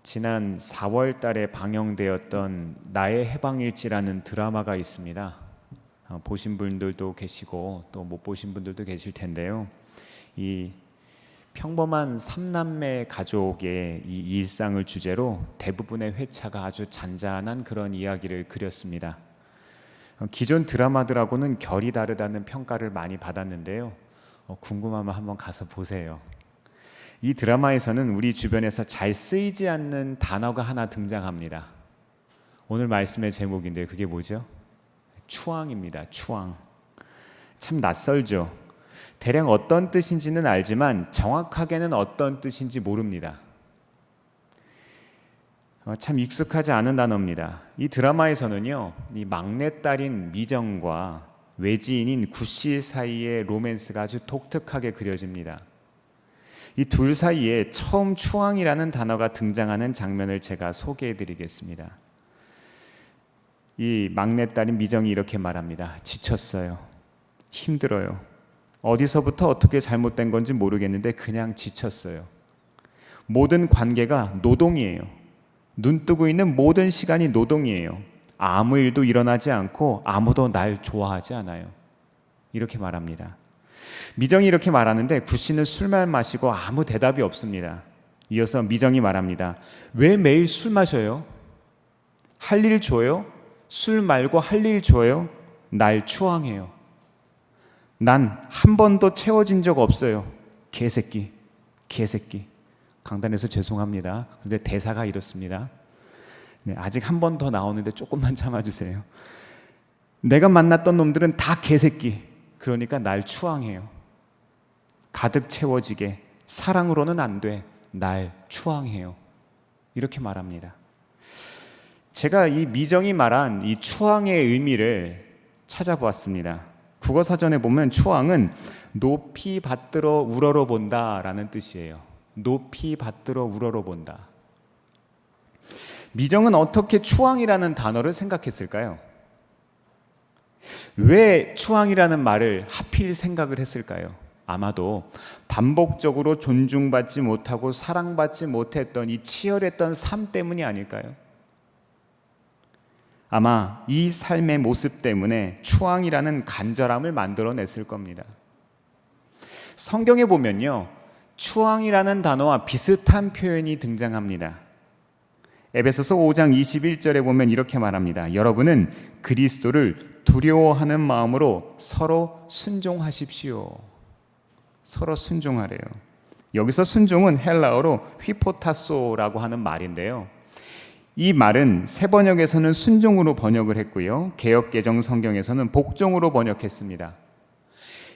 지난 4월 달에 방영되었던 나의 해방일지라는 드라마가 있습니다. 보신 분들도 계시고 또 못 보신 분들도 계실 텐데요. 이 평범한 3남매 가족의 이 일상을 주제로 대부분의 회차가 아주 잔잔한 그런 이야기를 그렸습니다. 기존 드라마들하고는 결이 다르다는 평가를 많이 받았는데요. 궁금하면 한번 가서 보세요. 이 드라마에서는 우리 주변에서 잘 쓰이지 않는 단어가 하나 등장합니다. 오늘 말씀의 제목인데 그게 뭐죠? 추앙입니다. 추앙. 참 낯설죠. 대략 어떤 뜻인지는 알지만 정확하게는 어떤 뜻인지 모릅니다. 참 익숙하지 않은 단어입니다. 이 드라마에서는요, 이 막내딸인 미정과 외지인인 구씨 사이의 로맨스가 아주 독특하게 그려집니다. 이 둘 사이에 처음 추앙이라는 단어가 등장하는 장면을 제가 소개해 드리겠습니다. 이 막내딸인 미정이 이렇게 말합니다. 지쳤어요. 힘들어요. 어디서부터 어떻게 잘못된 건지 모르겠는데 그냥 지쳤어요. 모든 관계가 노동이에요. 눈 뜨고 있는 모든 시간이 노동이에요. 아무 일도 일어나지 않고 아무도 날 좋아하지 않아요. 이렇게 말합니다. 미정이 이렇게 말하는데 구씨는 술만 마시고 아무 대답이 없습니다. 이어서 미정이 말합니다. 왜 매일 술 마셔요? 할 일 줘요? 술 말고 할 일 줘요? 날 추앙해요. 난 한 번도 채워진 적 없어요. 개새끼, 개새끼. 강단에서 죄송합니다. 근데 대사가 이렇습니다. 네, 아직 한 번 더 나오는데 조금만 참아주세요. 내가 만났던 놈들은 다 개새끼. 그러니까 날 추앙해요. 가득 채워지게 사랑으로는 안 돼. 날 추앙해요. 이렇게 말합니다. 제가 이 미정이 말한 이 추앙의 의미를 찾아보았습니다. 국어사전에 보면 추앙은 높이 받들어 우러러 본다라는 뜻이에요. 높이 받들어 우러러 본다. 미정은 어떻게 추앙이라는 단어를 생각했을까요? 왜 추앙이라는 말을 하필 생각을 했을까요? 아마도 반복적으로 존중받지 못하고 사랑받지 못했던 이 치열했던 삶 때문이 아닐까요? 아마 이 삶의 모습 때문에 추앙이라는 간절함을 만들어냈을 겁니다. 성경에 보면요, 추앙이라는 단어와 비슷한 표현이 등장합니다. 에베소서 5장 21절에 보면 이렇게 말합니다. 여러분은 그리스도를 두려워하는 마음으로 서로 순종하십시오. 서로 순종하래요. 여기서 순종은 헬라어로 휘포타소라고 하는 말인데요. 이 말은 새 번역에서는 순종으로 번역을 했고요. 개역개정 성경에서는 복종으로 번역했습니다.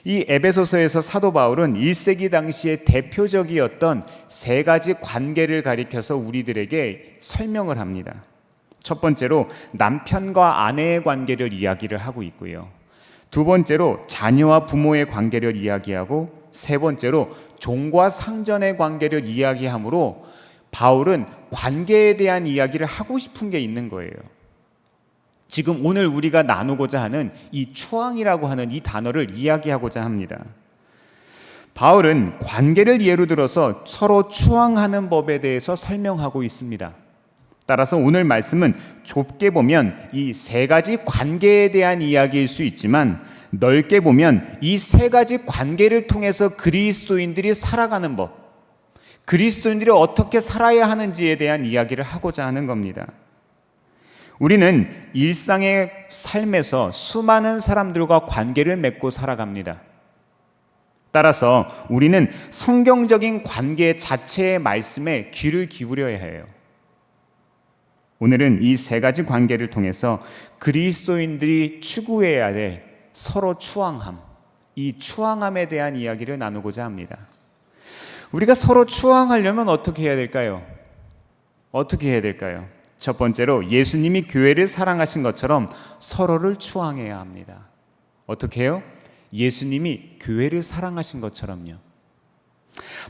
이 에베소서에서 사도 바울은 1세기 당시에 대표적이었던 세 가지 관계를 가리켜서 우리들에게 설명을 합니다. 첫 번째로 남편과 아내의 관계를 이야기를 하고 있고요. 두 번째로 자녀와 부모의 관계를 이야기하고 세 번째로 종과 상전의 관계를 이야기하므로 바울은 관계에 대한 이야기를 하고 싶은 게 있는 거예요. 지금 오늘 우리가 나누고자 하는 이 추앙이라고 하는 이 단어를 이야기하고자 합니다. 바울은 관계를 예로 들어서 서로 추앙하는 법에 대해서 설명하고 있습니다. 따라서 오늘 말씀은 좁게 보면 이 세 가지 관계에 대한 이야기일 수 있지만 넓게 보면 이 세 가지 관계를 통해서 그리스도인들이 살아가는 법, 그리스도인들이 어떻게 살아야 하는지에 대한 이야기를 하고자 하는 겁니다. 우리는 일상의 삶에서 수많은 사람들과 관계를 맺고 살아갑니다. 따라서 우리는 성경적인 관계 자체의 말씀에 귀를 기울여야 해요. 오늘은 이 세 가지 관계를 통해서 그리스도인들이 추구해야 될 서로 추앙함, 이 추앙함에 대한 이야기를 나누고자 합니다. 우리가 서로 추앙하려면 어떻게 해야 될까요? 어떻게 해야 될까요? 첫 번째로 예수님이 교회를 사랑하신 것처럼 서로를 추앙해야 합니다. 어떻게 해요? 예수님이 교회를 사랑하신 것처럼요.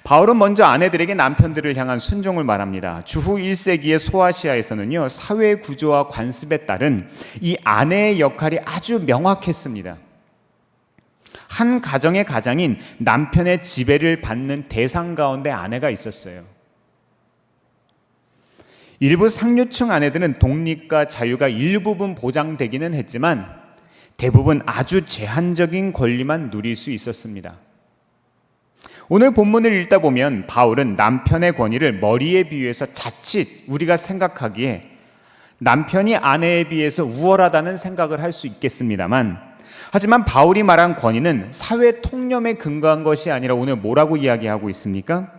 바울은 먼저 아내들에게 남편들을 향한 순종을 말합니다. 주후 1세기의 소아시아에서는요, 사회 구조와 관습에 따른 이 아내의 역할이 아주 명확했습니다. 한 가정의 가장인 남편의 지배를 받는 대상 가운데 아내가 있었어요. 일부 상류층 아내들은 독립과 자유가 일부분 보장되기는 했지만 대부분 아주 제한적인 권리만 누릴 수 있었습니다. 오늘 본문을 읽다 보면 바울은 남편의 권위를 머리에 비유해서 자칫 우리가 생각하기에 남편이 아내에 비해서 우월하다는 생각을 할 수 있겠습니다만, 하지만 바울이 말한 권위는 사회 통념에 근거한 것이 아니라 오늘 뭐라고 이야기하고 있습니까?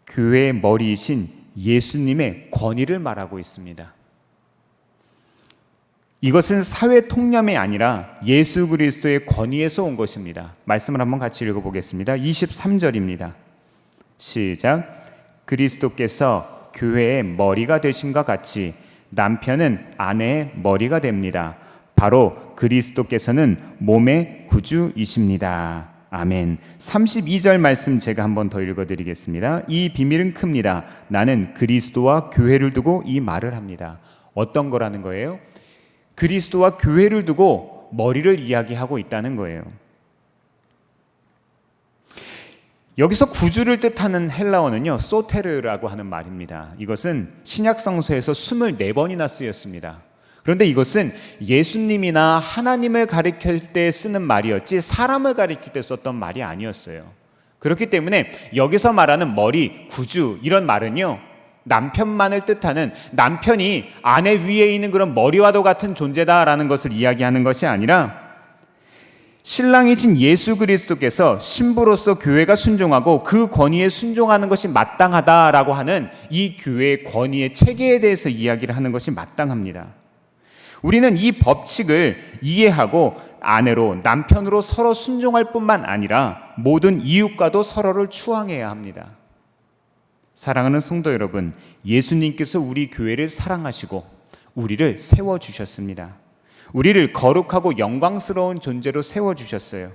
교회의 머리이신 예수님의 권위를 말하고 있습니다. 이것은 사회 통념이 아니라 예수 그리스도의 권위에서 온 것입니다. 말씀을 한번 같이 읽어보겠습니다. 23절입니다. 시작. 그리스도께서 교회의 머리가 되신과 같이 남편은 아내의 머리가 됩니다. 바로 그리스도께서는 몸의 구주이십니다. 아멘. 32절 말씀 제가 한번 더 읽어드리겠습니다. 이 비밀은 큽니다. 나는 그리스도와 교회를 두고 이 말을 합니다. 어떤 거라는 거예요? 그리스도와 교회를 두고 머리를 이야기하고 있다는 거예요. 여기서 구주를 뜻하는 헬라어는요, 소테르라고 하는 말입니다. 이것은 신약 성서에서 24번이나 쓰였습니다. 그런데 이것은 예수님이나 하나님을 가리킬 때 쓰는 말이었지 사람을 가리킬 때 썼던 말이 아니었어요. 그렇기 때문에 여기서 말하는 머리, 구주 이런 말은요, 남편만을 뜻하는, 남편이 아내 위에 있는 그런 머리와도 같은 존재다라는 것을 이야기하는 것이 아니라 신랑이신 예수 그리스도께서 신부로서 교회가 순종하고 그 권위에 순종하는 것이 마땅하다라고 하는 이 교회의 권위의 체계에 대해서 이야기를 하는 것이 마땅합니다. 우리는 이 법칙을 이해하고 아내로, 남편으로 서로 순종할 뿐만 아니라 모든 이웃과도 서로를 추앙해야 합니다. 사랑하는 성도 여러분, 예수님께서 우리 교회를 사랑하시고 우리를 세워주셨습니다. 우리를 거룩하고 영광스러운 존재로 세워주셨어요.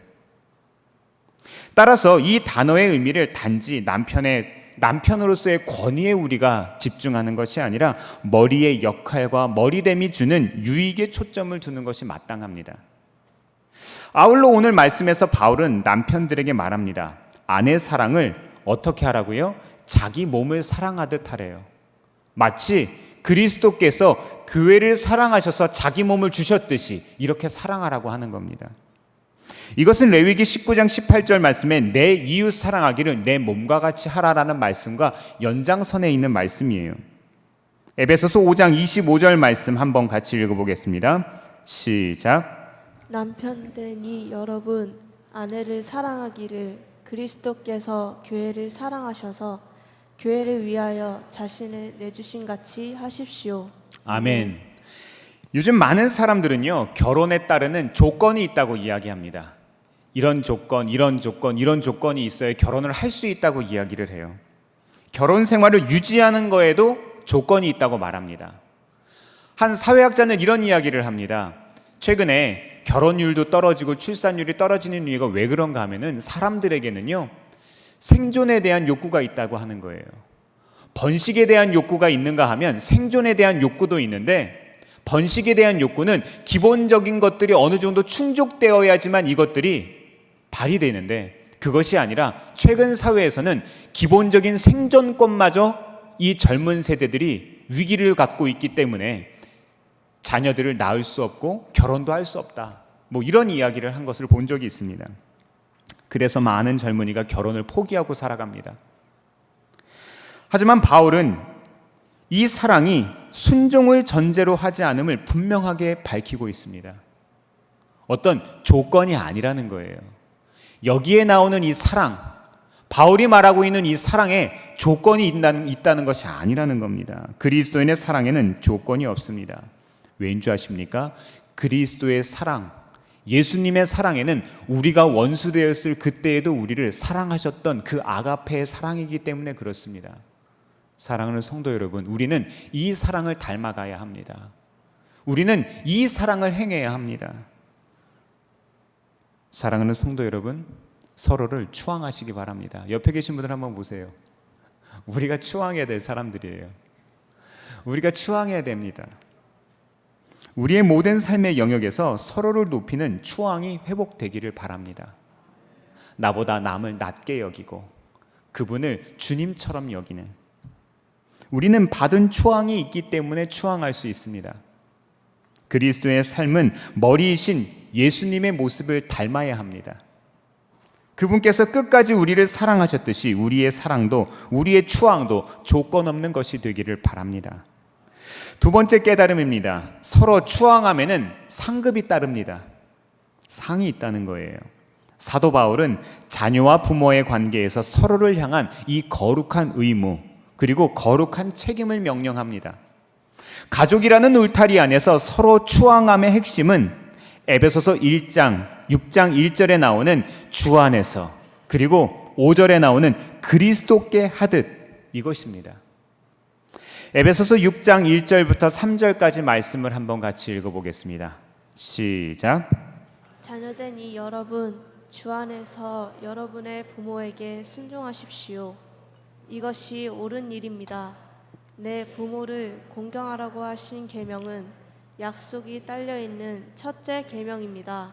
따라서 이 단어의 의미를 단지 남편으로서의 권위에 우리가 집중하는 것이 아니라 머리의 역할과 머리됨이 주는 유익에 초점을 두는 것이 마땅합니다. 아울러 오늘 말씀에서 바울은 남편들에게 말합니다. 아내 사랑을 어떻게 하라고요? 자기 몸을 사랑하듯 하래요. 마치 그리스도께서 교회를 사랑하셔서 자기 몸을 주셨듯이 이렇게 사랑하라고 하는 겁니다. 이것은 레위기 19장 18절 말씀에 내 이웃 사랑하기를 내 몸과 같이 하라라는 말씀과 연장선에 있는 말씀이에요. 에베소서 5장 25절 말씀 한번 같이 읽어보겠습니다. 시작. 남편되니 여러분 아내를 사랑하기를 그리스도께서 교회를 사랑하셔서 교회를 위하여 자신을 내주신 같이 하십시오. 아멘. 요즘 많은 사람들은요, 결혼에 따르는 조건이 있다고 이야기합니다. 이런 조건, 이런 조건, 이런 조건이 있어야 결혼을 할 수 있다고 이야기를 해요. 결혼 생활을 유지하는 거에도 조건이 있다고 말합니다. 한 사회학자는 이런 이야기를 합니다. 최근에 결혼율도 떨어지고 출산율이 떨어지는 이유가 왜 그런가 하면은 사람들에게는요, 생존에 대한 욕구가 있다고 하는 거예요. 번식에 대한 욕구가 있는가 하면 생존에 대한 욕구도 있는데, 번식에 대한 욕구는 기본적인 것들이 어느 정도 충족되어야지만 이것들이 발휘되는데, 그것이 아니라 최근 사회에서는 기본적인 생존권마저 이 젊은 세대들이 위기를 갖고 있기 때문에 자녀들을 낳을 수 없고 결혼도 할 수 없다, 뭐 이런 이야기를 한 것을 본 적이 있습니다. 그래서 많은 젊은이가 결혼을 포기하고 살아갑니다. 하지만 바울은 이 사랑이 순종을 전제로 하지 않음을 분명하게 밝히고 있습니다. 어떤 조건이 아니라는 거예요. 여기에 나오는 이 사랑, 바울이 말하고 있는 이 사랑에 조건이 있다는 것이 아니라는 겁니다. 그리스도인의 사랑에는 조건이 없습니다. 왜인 줄 아십니까? 그리스도의 사랑, 예수님의 사랑에는 우리가 원수되었을 그때에도 우리를 사랑하셨던 그 아가페의 사랑이기 때문에 그렇습니다. 사랑하는 성도 여러분, 우리는 이 사랑을 닮아가야 합니다. 우리는 이 사랑을 행해야 합니다. 사랑하는 성도 여러분, 서로를 추앙하시기 바랍니다. 옆에 계신 분들 한번 보세요. 우리가 추앙해야 될 사람들이에요. 우리가 추앙해야 됩니다. 우리의 모든 삶의 영역에서 서로를 높이는 추앙이 회복되기를 바랍니다. 나보다 남을 낮게 여기고 그분을 주님처럼 여기는, 우리는 받은 추앙이 있기 때문에 추앙할 수 있습니다. 그리스도의 삶은 머리이신 예수님의 모습을 닮아야 합니다. 그분께서 끝까지 우리를 사랑하셨듯이 우리의 사랑도, 우리의 추앙도 조건 없는 것이 되기를 바랍니다. 두 번째 깨달음입니다. 서로 추앙함에는 상급이 따릅니다. 상이 있다는 거예요. 사도 바울은 자녀와 부모의 관계에서 서로를 향한 이 거룩한 의무, 그리고 거룩한 책임을 명령합니다. 가족이라는 울타리 안에서 서로 추앙함의 핵심은 에베소서 1장 6장 1절에 나오는 주 안에서, 그리고 5절에 나오는 그리스도께 하듯, 이것입니다. 에베소서 6장 1절부터 3절까지 말씀을 한번 같이 읽어보겠습니다. 시작. 자녀된 이 여러분, 주 안에서 여러분의 부모에게 순종하십시오. 이것이 옳은 일입니다. 내 부모를 공경하라고 하신 계명은 약속이 딸려있는 첫째 계명입니다.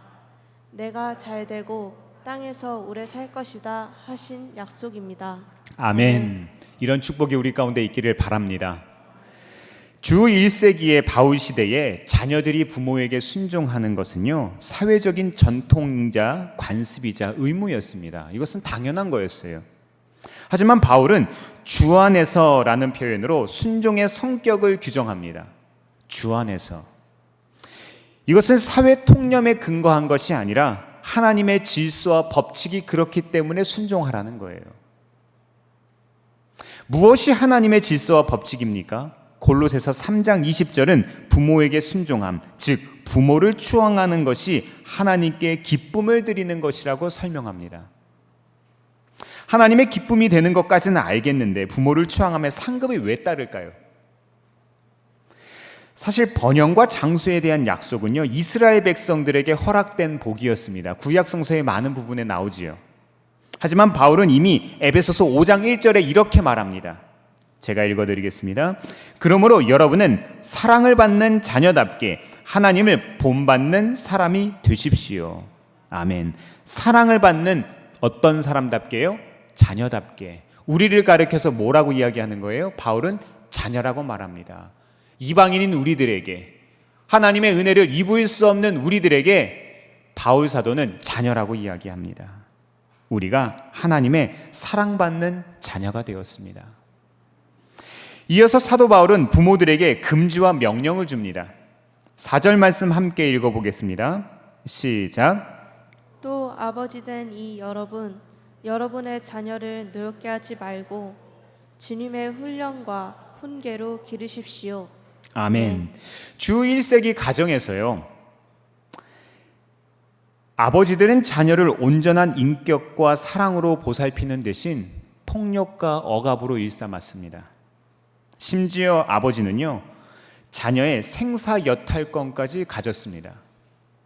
내가 잘되고 땅에서 오래 살 것이다 하신 약속입니다. 아멘. 이런 축복이 우리 가운데 있기를 바랍니다. 주 1세기의 바울 시대에 자녀들이 부모에게 순종하는 것은요, 사회적인 전통이자 관습이자 의무였습니다. 이것은 당연한 거였어요. 하지만 바울은 주 안에서라는 표현으로 순종의 성격을 규정합니다. 주 안에서. 이것은 사회 통념에 근거한 것이 아니라 하나님의 질서와 법칙이 그렇기 때문에 순종하라는 거예요. 무엇이 하나님의 질서와 법칙입니까? 골로새서 3장 20절은 부모에게 순종함, 즉 부모를 추앙하는 것이 하나님께 기쁨을 드리는 것이라고 설명합니다. 하나님의 기쁨이 되는 것까지는 알겠는데 부모를 추앙함에 상급이 왜 따를까요? 사실 번영과 장수에 대한 약속은요, 이스라엘 백성들에게 허락된 복이었습니다. 구약 성서의 많은 부분에 나오지요. 하지만 바울은 이미 에베소서 5장 1절에 이렇게 말합니다. 제가 읽어드리겠습니다. 그러므로 여러분은 사랑을 받는 자녀답게 하나님을 본받는 사람이 되십시오. 아멘. 사랑을 받는 어떤 사람답게요? 자녀답게. 우리를 가리켜서 뭐라고 이야기하는 거예요? 바울은 자녀라고 말합니다. 이방인인 우리들에게, 하나님의 은혜를 입을 수 없는 우리들에게 바울 사도는 자녀라고 이야기합니다. 우리가 하나님의 사랑받는 자녀가 되었습니다. 이어서 사도 바울은 부모들에게 금지와 명령을 줍니다. 4절 말씀 함께 읽어보겠습니다. 시작. 또 아버지된 이 여러분, 여러분의 자녀를 노엽게 하지 말고 주님의 훈련과 훈계로 기르십시오. 아멘. 주 1세기 가정에서요, 아버지들은 자녀를 온전한 인격과 사랑으로 보살피는 대신 폭력과 억압으로 일삼았습니다. 심지어 아버지는요, 자녀의 생사여탈권까지 가졌습니다.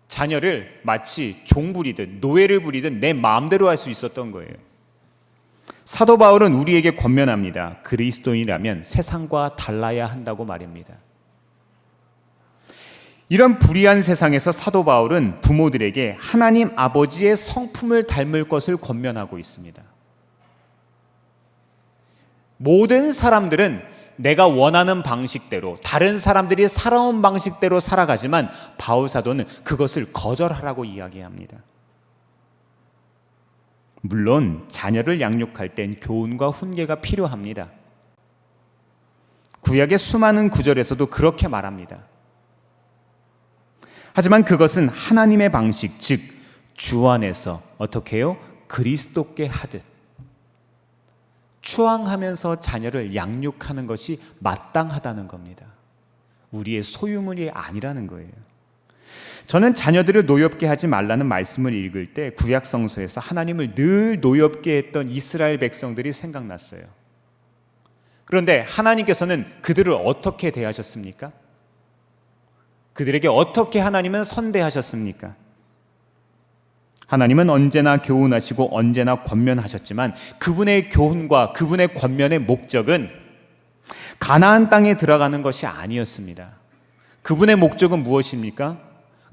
자녀를 마치 종 부리듯 노예를 부리듯 내 마음대로 할 수 있었던 거예요. 사도 바울은 우리에게 권면합니다. 그리스도인이라면 세상과 달라야 한다고 말입니다. 이런 불의한 세상에서 사도 바울은 부모들에게 하나님 아버지의 성품을 닮을 것을 권면하고 있습니다. 모든 사람들은 내가 원하는 방식대로, 다른 사람들이 살아온 방식대로 살아가지만 바울 사도는 그것을 거절하라고 이야기합니다. 물론 자녀를 양육할 땐 교훈과 훈계가 필요합니다. 구약의 수많은 구절에서도 그렇게 말합니다. 하지만 그것은 하나님의 방식, 즉 주 안에서 어떻게 해요? 그리스도께 하듯 추앙하면서 자녀를 양육하는 것이 마땅하다는 겁니다. 우리의 소유물이 아니라는 거예요. 저는 자녀들을 노엽게 하지 말라는 말씀을 읽을 때 구약 성서에서 하나님을 늘 노엽게 했던 이스라엘 백성들이 생각났어요. 그런데 하나님께서는 그들을 어떻게 대하셨습니까? 그들에게 어떻게 하나님은 선대하셨습니까? 하나님은 언제나 교훈하시고 언제나 권면하셨지만 그분의 교훈과 그분의 권면의 목적은 가나안 땅에 들어가는 것이 아니었습니다. 그분의 목적은 무엇입니까?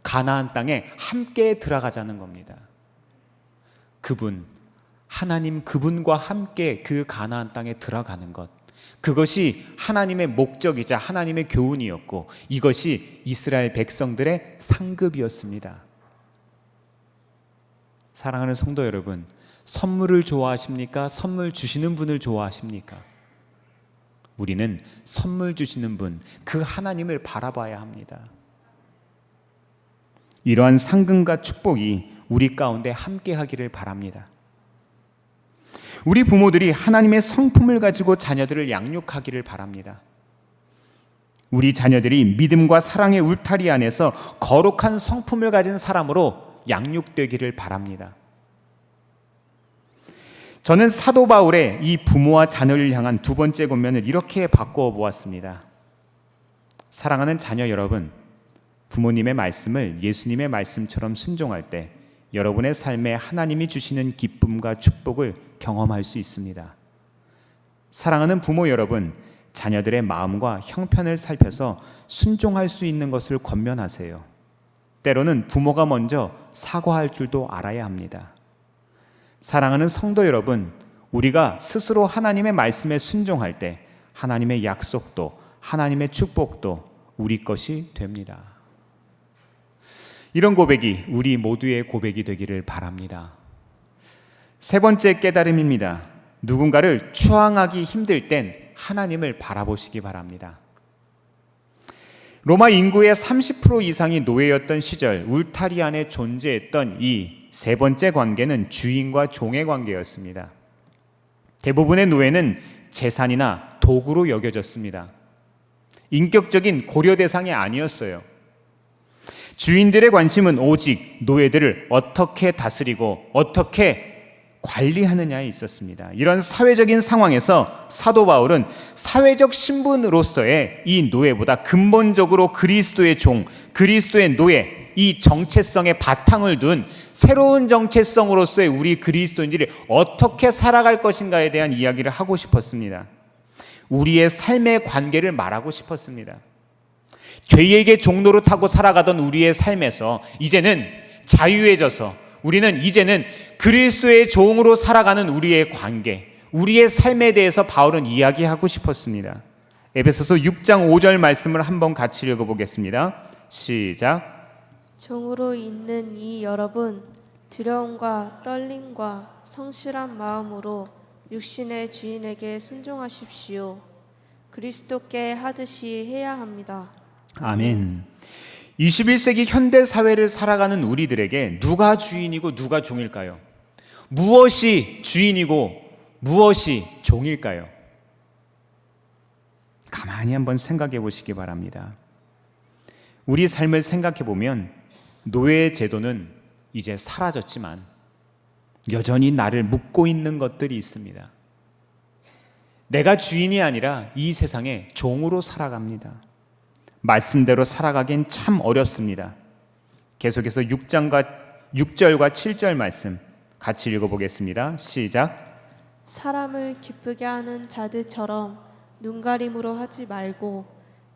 가나안 땅에 함께 들어가자는 겁니다. 하나님 그분과 함께 그 가나안 땅에 들어가는 것, 그것이 하나님의 목적이자 하나님의 교훈이었고 이것이 이스라엘 백성들의 상급이었습니다. 사랑하는 성도 여러분, 선물을 좋아하십니까? 선물 주시는 분을 좋아하십니까? 우리는 선물 주시는 분, 그 하나님을 바라봐야 합니다. 이러한 상급과 축복이 우리 가운데 함께 하기를 바랍니다. 우리 부모들이 하나님의 성품을 가지고 자녀들을 양육하기를 바랍니다. 우리 자녀들이 믿음과 사랑의 울타리 안에서 거룩한 성품을 가진 사람으로 양육되기를 바랍니다. 저는 사도 바울의 이 부모와 자녀를 향한 두 번째 권면을 이렇게 바꾸어 보았습니다. 사랑하는 자녀 여러분, 부모님의 말씀을 예수님의 말씀처럼 순종할 때 여러분의 삶에 하나님이 주시는 기쁨과 축복을 경험할 수 있습니다. 사랑하는 부모 여러분, 자녀들의 마음과 형편을 살펴서 순종할 수 있는 것을 권면하세요. 때로는 부모가 먼저 사과할 줄도 알아야 합니다. 사랑하는 성도 여러분, 우리가 스스로 하나님의 말씀에 순종할 때 하나님의 약속도 하나님의 축복도 우리 것이 됩니다. 이런 고백이 우리 모두의 고백이 되기를 바랍니다. 세 번째 깨달음입니다. 누군가를 추앙하기 힘들 땐 하나님을 바라보시기 바랍니다. 로마 인구의 30% 이상이 노예였던 시절 울타리 안에 존재했던 이 세 번째 관계는 주인과 종의 관계였습니다. 대부분의 노예는 재산이나 도구로 여겨졌습니다. 인격적인 고려 대상이 아니었어요. 주인들의 관심은 오직 노예들을 어떻게 다스리고 어떻게 관리하느냐에 있었습니다. 이런 사회적인 상황에서 사도 바울은 사회적 신분으로서의 이 노예보다 근본적으로 그리스도의 종, 그리스도의 노예, 이 정체성에 바탕을 둔 새로운 정체성으로서의 우리 그리스도인들이 어떻게 살아갈 것인가에 대한 이야기를 하고 싶었습니다. 우리의 삶의 관계를 말하고 싶었습니다. 죄에게 종노릇하고 살아가던 우리의 삶에서 이제는 자유해져서 우리는 이제는 그리스도의 종으로 살아가는 우리의 관계, 우리의 삶에 대해서 바울은 이야기하고 싶었습니다. 에베소서 6장 5절 말씀을 한번 같이 읽어보겠습니다. 시작. 종으로 있는 이 여러분, 두려움과 떨림과 성실한 마음으로 육신의 주인에게 순종하십시오. 그리스도께 하듯이 해야 합니다. 아멘. 21세기 현대 사회를 살아가는 우리들에게 누가 주인이고 누가 종일까요? 무엇이 주인이고 무엇이 종일까요? 가만히 한번 생각해 보시기 바랍니다. 우리 삶을 생각해 보면 노예 제도는 이제 사라졌지만 여전히 나를 묶고 있는 것들이 있습니다. 내가 주인이 아니라 이 세상의 종으로 살아갑니다. 말씀대로 살아가긴 참 어렵습니다. 계속해서 6절과 7절 말씀 같이 읽어보겠습니다. 시작. 사람을 기쁘게 하는 자들처럼 눈가림으로 하지 말고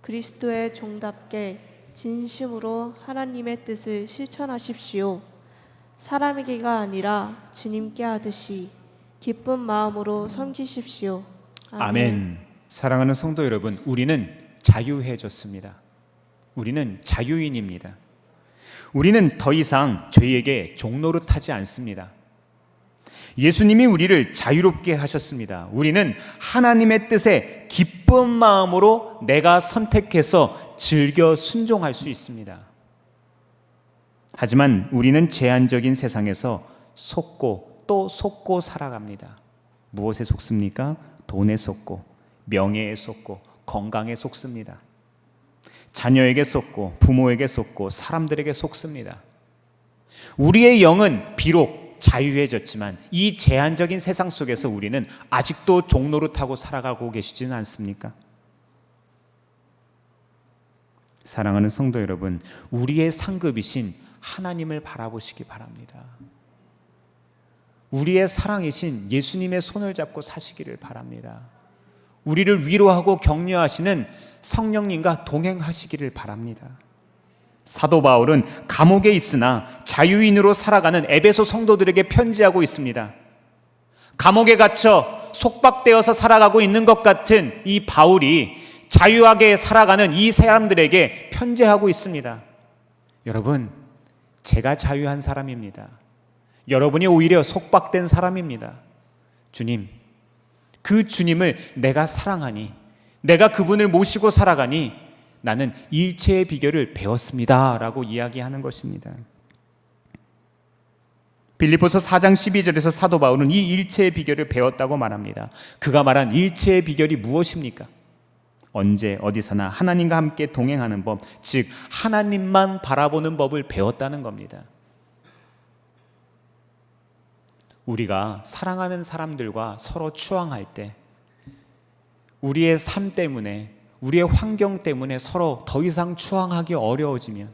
그리스도의 종답게 진심으로 하나님의 뜻을 실천하십시오. 사람에게가 아니라 주님께 하듯이 기쁜 마음으로 섬기십시오. 아멘. 사랑하는 성도 여러분, 우리는 자유해졌습니다. 우리는 자유인입니다. 우리는 더 이상 죄에게 종노릇하지 않습니다. 예수님이 우리를 자유롭게 하셨습니다. 우리는 하나님의 뜻에 기쁜 마음으로 내가 선택해서 즐겨 순종할 수 있습니다. 하지만 우리는 제한적인 세상에서 속고 또 속고 살아갑니다. 무엇에 속습니까? 돈에 속고, 명예에 속고, 건강에 속습니다. 자녀에게 속고, 부모에게 속고, 사람들에게 속습니다. 우리의 영은 비록 자유해졌지만 이 제한적인 세상 속에서 우리는 아직도 종노릇하고 살아가고 계시지는 않습니까? 사랑하는 성도 여러분, 우리의 상급이신 하나님을 바라보시기 바랍니다. 우리의 사랑이신 예수님의 손을 잡고 사시기를 바랍니다. 우리를 위로하고 격려하시는 성령님과 동행하시기를 바랍니다. 사도 바울은 감옥에 있으나 자유인으로 살아가는 에베소 성도들에게 편지하고 있습니다. 감옥에 갇혀 속박되어서 살아가고 있는 것 같은 이 바울이 자유하게 살아가는 이 사람들에게 편지하고 있습니다. 여러분, 제가 자유한 사람입니다. 여러분이 오히려 속박된 사람입니다. 주님, 그 주님을 내가 사랑하니, 내가 그분을 모시고 살아가니 나는 일체의 비결을 배웠습니다 라고 이야기하는 것입니다. 빌립보서 4장 12절에서 사도 바울은 이 일체의 비결을 배웠다고 말합니다. 그가 말한 일체의 비결이 무엇입니까? 언제 어디서나 하나님과 함께 동행하는 법, 즉 하나님만 바라보는 법을 배웠다는 겁니다. 우리가 사랑하는 사람들과 서로 추앙할 때 우리의 삶 때문에, 우리의 환경 때문에 서로 더 이상 추앙하기 어려워지면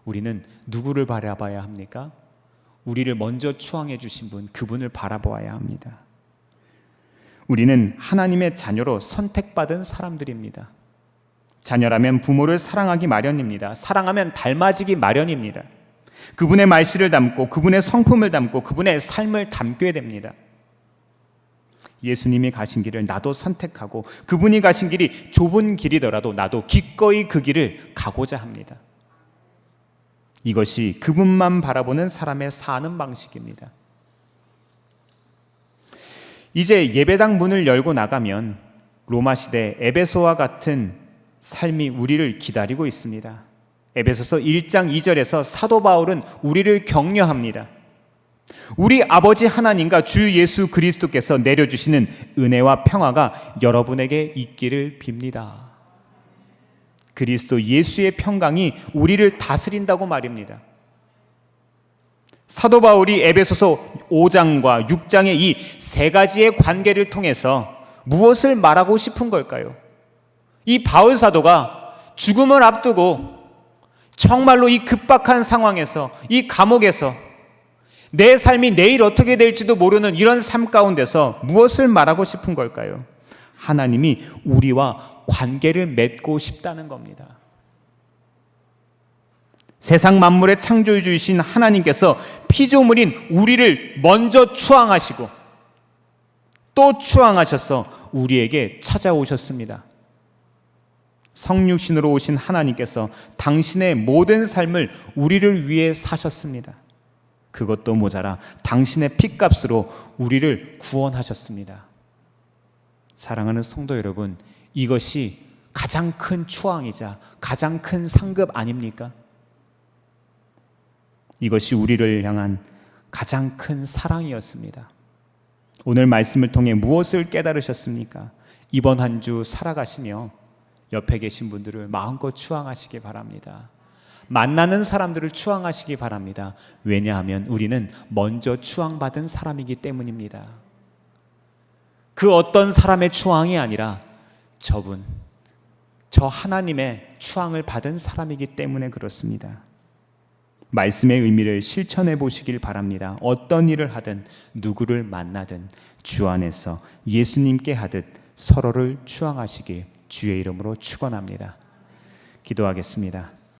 우리는 누구를 바라봐야 합니까? 우리를 먼저 추앙해 주신 분, 그분을 바라보아야 합니다. 우리는 하나님의 자녀로 선택받은 사람들입니다. 자녀라면 부모를 사랑하기 마련입니다. 사랑하면 닮아지기 마련입니다. 그분의 말씨를 담고 그분의 성품을 담고 그분의 삶을 담게 됩니다. 예수님이 가신 길을 나도 선택하고 그분이 가신 길이 좁은 길이더라도 나도 기꺼이 그 길을 가고자 합니다. 이것이 그분만 바라보는 사람의 사는 방식입니다. 이제 예배당 문을 열고 나가면 로마 시대 에베소와 같은 삶이 우리를 기다리고 있습니다. 에베소서 1장 2절에서 사도 바울은 우리를 격려합니다. 우리 아버지 하나님과 주 예수 그리스도께서 내려주시는 은혜와 평화가 여러분에게 있기를 빕니다. 그리스도 예수의 평강이 우리를 다스린다고 말입니다. 사도 바울이 에베소서 5장과 6장의 이 세 가지의 관계를 통해서 무엇을 말하고 싶은 걸까요? 이 바울 사도가 죽음을 앞두고 정말로 이 급박한 상황에서, 이 감옥에서 내 삶이 내일 어떻게 될지도 모르는 이런 삶 가운데서 무엇을 말하고 싶은 걸까요? 하나님이 우리와 관계를 맺고 싶다는 겁니다. 세상 만물의 창조주이신 하나님께서 피조물인 우리를 먼저 추앙하시고 또 추앙하셔서 우리에게 찾아오셨습니다. 성육신으로 오신 하나님께서 당신의 모든 삶을 우리를 위해 사셨습니다. 그것도 모자라 당신의 핏값으로 우리를 구원하셨습니다. 사랑하는 성도 여러분, 이것이 가장 큰 추앙이자 가장 큰 상급 아닙니까? 이것이 우리를 향한 가장 큰 사랑이었습니다. 오늘 말씀을 통해 무엇을 깨달으셨습니까? 이번 한 주 살아가시며 옆에 계신 분들을 마음껏 추앙하시기 바랍니다. 만나는 사람들을 추앙하시기 바랍니다. 왜냐하면 우리는 먼저 추앙받은 사람이기 때문입니다. 그 어떤 사람의 추앙이 아니라 저분, 저 하나님의 추앙을 받은 사람이기 때문에 그렇습니다. 말씀의 의미를 실천해 보시길 바랍니다. 어떤 일을 하든 누구를 만나든 주 안에서 예수님께 하듯 서로를 추앙하시길 주의 이름으로 축원합니다. 기도하겠습니다.